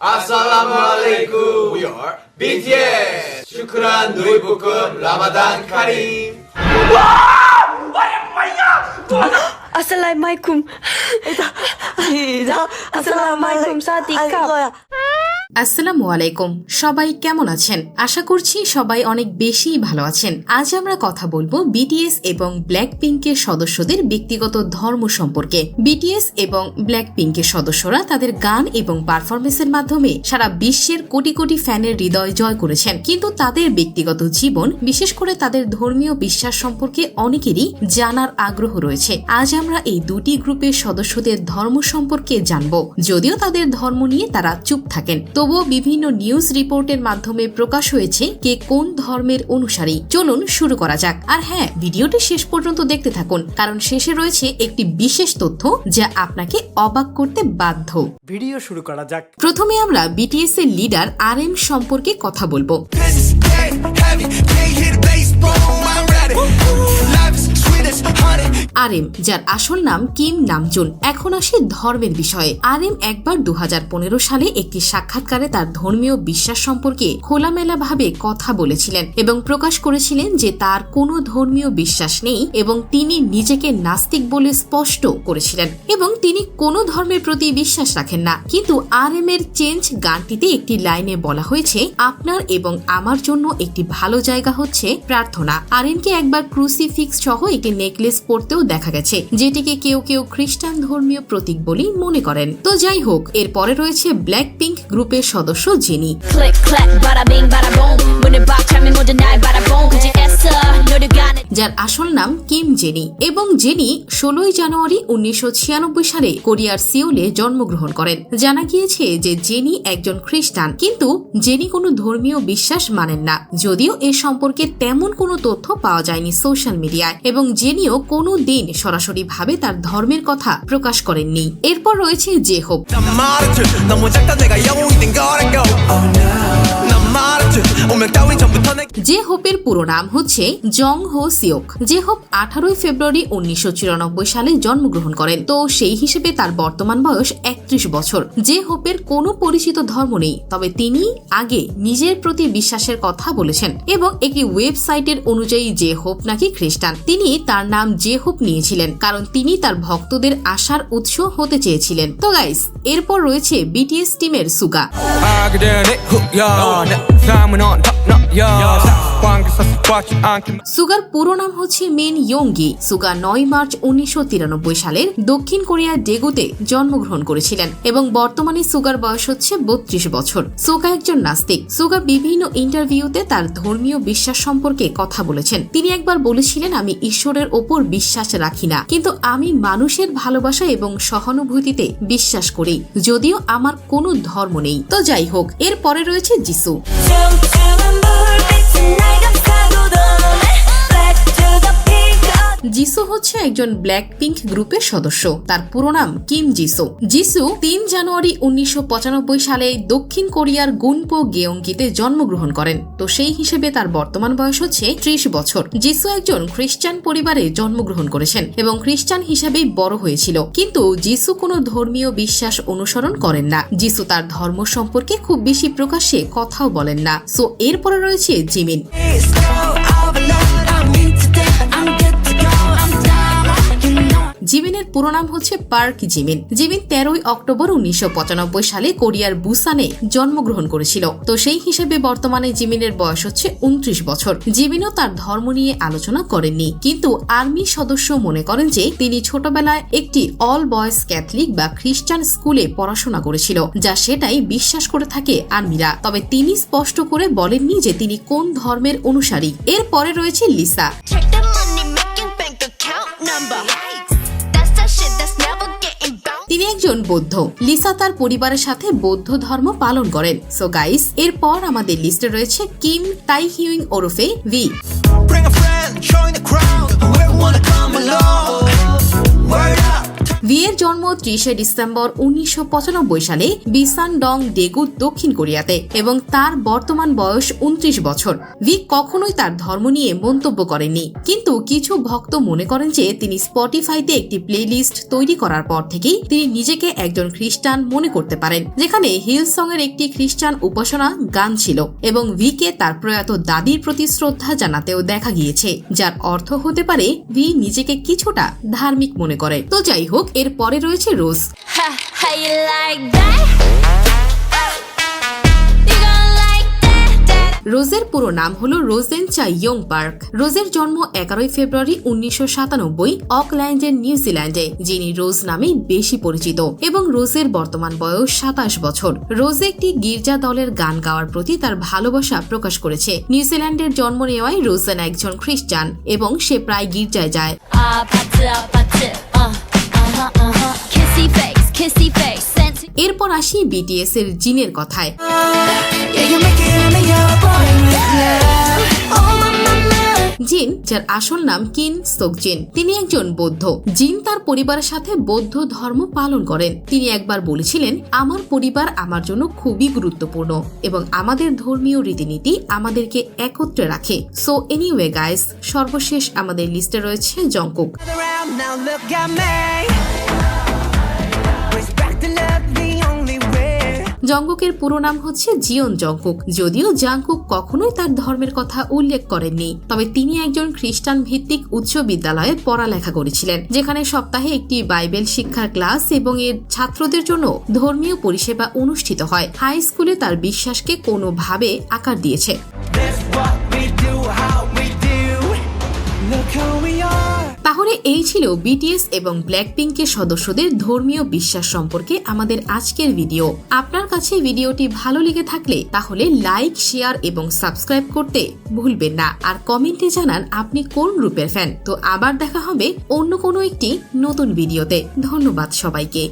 Assalamualaikum. We are BTS. Shukran Dui Bukum Ramadan Kareem. Assalamualaikum. Assalamualaikum Sawadee আসসালামু আলাইকুম। সবাই কেমন আছেন? আশা করছি সবাই অনেক বেশি ভালো আছেন। আজ আমরা কথা বলবো বিটিএস এবং ব্ল্যাক পিঙ্কের সদস্যদের ব্যক্তিগত ধর্ম সম্পর্কে। বিটিএস এবং ব্ল্যাক পিঙ্কের সদস্যরা তাদের গান এবং পারফরমেন্সের মাধ্যমে সারা বিশ্বের কোটি কোটি ফ্যানের হৃদয় জয় করেছেন, কিন্তু তাদের ব্যক্তিগত জীবন, বিশেষ করে তাদের ধর্মীয় বিশ্বাস সম্পর্কে অনেকেরই জানার আগ্রহ রয়েছে। আজ আমরা এই দুটি গ্রুপের সদস্যদের ধর্ম সম্পর্কে জানব। যদিও তাদের ধর্ম নিয়ে তারা চুপ থাকেন, তবুও বিভিন্ন নিউজ রিপোর্টের মাধ্যমে প্রকাশ হয়েছে কে কোন ধর্মের অনুসারী। চলুন শুরু করা যাক। আর হ্যাঁ, ভিডিওটি শেষ পর্যন্ত দেখতে থাকুন, কারণ শেষে রয়েছে একটি বিশেষ তথ্য যা আপনাকে অবাক করতে বাধ্য। ভিডিও শুরু করা যাক। প্রথমে আমরা বিটিএস এর লিডার RM সম্পর্কে কথা বলবো। RM, যার আসল নাম কিম নামজুন। এখন আসি ধর্মের বিষয়ে। RM একবার 2015 সালে একটি সাক্ষাৎকারে তার ধর্মীয় বিশ্বাস সম্পর্কে খোলামেলা ভাবে কথা বলেছিলেন এবং প্রকাশ করেছিলেন যে তার কোনো ধর্মীয় বিশ্বাস নেই এবং তিনি নিজেকে নাস্তিক বলে স্পষ্ট করেছিলেন এবং তিনি কোনো ধর্মের প্রতি বিশ্বাস রাখেন না। কিন্তু RM এর চেঞ্জ গানটিতে একটি লাইনে বলা হয়েছে, আপনার এবং আমার জন্য একটি ভালো জায়গা হচ্ছে প্রার্থনা। RM কে একবার ক্রুসিফিক্স সহ একটি নেকলেস পরতেও দেখা গেছে, যেটিকে কেউ কেউ খ্রিস্টান ধর্মীয় প্রতীক বলেই মনে করেন। তো যাই হোক, এরপরে রয়েছে ব্ল্যাক পিঙ্ক গ্রুপের সদস্য জেনি। যার আসল নাম কিম জেনি এবং জেনি 16 জানুয়ারি 1996 সালে কোরিয়ার সিওলে জন্মগ্রহণ করেন। জানা গিয়েছে যে জেনি একজন খ্রিস্টান, কিন্তু জেনি কোনো ধর্মীয় বিশ্বাস মানেন না, যদিও এ সম্পর্কে তেমন কোনো তথ্য পাওয়া যায়নি সোশ্যাল মিডিয়ায় এবং জেনিও কোনো দিন সরাসরি ভাবে তার ধর্মের কথা প্রকাশ করেননি। এরপর রয়েছে জে হোপ। জে হোপের পুরো নাম হচ্ছে জং হো সিওক। জে হোপ 18 ফেব্রুয়ারি 1994 সালে জন্মগ্রহণ করেন। তো সেই হিসেবে তার বর্তমান বয়স 31 বছর। জে হোপের কোনো পরিচিত ধর্ম নেই, তবে তিনি আগে নিজের প্রতি বিশ্বাসের কথা বলেছেন এবং একটি ওয়েবসাইটের অনুযায়ী জে হোপ নাকি খ্রিস্টান। তিনি তার নাম জে হোপ নিয়েছিলেন কারণ তিনি তার ভক্তদের আশার উৎস হতে চেয়েছিলেন। তো গাইস, এরপর রয়েছে বিটিএস টিমের সুগা। সুগার পুরো নাম হচ্ছে মিন ইয়ংগি। সুগা 9 মার্চ 1993 সালের দক্ষিণ কোরিয়ার ডেগুতে জন্মগ্রহণ করেছিলেন এবং বর্তমানে সুগার বয়স হচ্ছে 32 বছর। সুগা একজন নাস্তিক। সুগা বিভিন্ন ইন্টারভিউতে তার ধর্মীয় বিশ্বাস সম্পর্কে কথা বলেছেন। তিনি একবার বলেছিলেন, আমি ঈশ্বরের ওপর বিশ্বাস রাখি না, কিন্তু আমি মানুষের ভালোবাসা এবং সহানুভূতিতে বিশ্বাস করি, যদিও আমার কোনো ধর্ম নেই। তো যাই হোক, এরপরে রয়েছে যিশু। যিশু হচ্ছে একজন ব্ল্যাক পিঙ্ক গ্রুপের সদস্য। তার পুরো নাম কিম যিশু। যিশু 3 জানুয়ারি 1995 সালে দক্ষিণ কোরিয়ার গুনপো গেয়ংগিতে জন্মগ্রহণ করেন। তো সেই হিসেবে তার বর্তমান বয়স হচ্ছে 30 বছর। যিশু একজন খ্রিস্টান পরিবারে জন্মগ্রহণ করেছেন এবং খ্রিস্টান হিসেবেই বড় হয়েছিল, কিন্তু যিশু কোনো ধর্মীয় বিশ্বাস অনুসরণ করেন না। যিশু তার ধর্ম সম্পর্কে খুব বেশি প্রকাশ্যে কথাও বলেন না। সো এরপরে রয়েছে জিমিন। জিমিনের পুরো নাম হচ্ছে পার্ক জিমিন। জিমিন 13 অক্টোবর 1995 সালে কোরিয়ার বুসানে জন্মগ্রহণ করেছিল। তো সেই হিসেবে বর্তমানে জিমিনের বয়স হচ্ছে 29 বছর। জিমিনও তার ধর্ম নিয়ে আলোচনা করেননি, কিন্তু আর্মি সদস্য মনে করেন যে তিনি ছোটবেলায় একটি অল বয়েজ ক্যাথলিক বা খ্রিস্টান স্কুলে পড়াশোনা করেছিল, যা সেটাই বিশ্বাস করে থাকে আর্মিরা। তবে তিনি স্পষ্ট করে বলেননি যে তিনি কোন ধর্মের অনুসারী। এরপরে রয়েছে লিসা। তিনি একজন বৌদ্ধ। লিসা তার পরিবারের সাথে বৌদ্ধ ধর্ম পালন করেন। সো গাইস, এরপর আমাদের লিস্টে রয়েছে কিম তাই হিউইং ওরফে ভি। ভি এর জন্ম 30 ডিসেম্বর 1995 সালে বিসান ডং ডেগু দক্ষিণ কোরিয়াতে এবং তার বর্তমান বয়স 29 বছর। ভি কখনোই তার ধর্ম নিয়ে মন্তব্য করেননি, কিন্তু কিছু ভক্ত মনে করেন যে তিনি স্পটিফাইতে একটি প্লেলিস্ট তৈরি করার পর থেকেই তিনি নিজেকে একজন খ্রিস্টান মনে করতে পারেন, যেখানে হিলসং এর একটি খ্রিস্টান উপাসনা গান ছিল এবং ভিকে তার প্রয়াত দাদির প্রতি শ্রদ্ধা জানাতেও দেখা গিয়েছে, যার অর্থ হতে পারে ভি নিজেকে কিছুটা ধার্মিক মনে করে। তো যাই হোক, এর পরে রয়েছে রোজ। How you like that? You gonna like that? রোজের পুরো নাম হলো রোজেন চা ইয়ং পার্ক। রোজের জন্ম 11 ফেব্রুয়ারি 1997 অকল্যান্ডের নিউজিল্যান্ডে, যিনি রোজ নামে বেশি পরিচিত, এবং রোজের বর্তমান বয়স 27 বছর। রোজ একটি গির্জা দলের গান গাওয়ার প্রতি তার ভালোবাসা প্রকাশ করেছে। নিউজিল্যান্ডের জন্ম নেওয়ায় রোজেন একজন খ্রিস্টান এবং সে প্রায় গির্জায় যায়। Kissy face, sensy. এরপর আসি বিটিএস এর জিনের কথায়। Yeah, you make it in your body with love. Oh, mama. জিন, যার আসল নাম কিন সোকজিন, তিনি একজন বৌদ্ধ। জিন তার পরিবারের সাথে বৌদ্ধ ধর্ম পালন করেন। তিনি একবার বলেছিলেন, আমার পরিবার আমার জন্য খুবই গুরুত্বপূর্ণ এবং আমাদের ধর্মীয় রীতিনীতি আমাদেরকে একত্রে রাখে। সো এনিওয়ে গাইস, সর্বশেষ আমাদের লিস্টে রয়েছে Jungkook. Around now, look at me. Respect and love the only way. জংকুকের পুরো নাম হচ্ছে জিওন জংকুক। যদিও জাংকুক কখনোই তার ধর্মের কথা উল্লেখ করেননি, তবে তিনি একজন খ্রিস্টান ভিত্তিক উচ্চ বিদ্যালয়ে পড়ালেখা করেছিলেন, যেখানে সপ্তাহে একটি বাইবেল শিক্ষার ক্লাস এবং এর ছাত্রদের জন্য ধর্মীয় পরিষেবা অনুষ্ঠিত হয়। হাই স্কুলে তার বিশ্বাসকে কোনোভাবে আকার দিয়েছে। That's what we do, how we do. Look who we are. তাহলে এই ছিল বিটিএস এবং ব্ল্যাকপিঙ্কের সদস্যদের ধর্মীয় বিশ্বাস সম্পর্কে আমাদের আজকের ভিডিও। আপনার কাছে ভিডিওটি ভালো লেগে থাকলে তাহলে লাইক, শেয়ার এবং সাবস্ক্রাইব করতে ভুলবেন না, আর কমেন্টে জানান আপনি কোন গ্রুপের ফ্যান। তো আবার দেখা হবে অন্য কোনো একটি নতুন ভিডিওতে। ধন্যবাদ সবাইকে।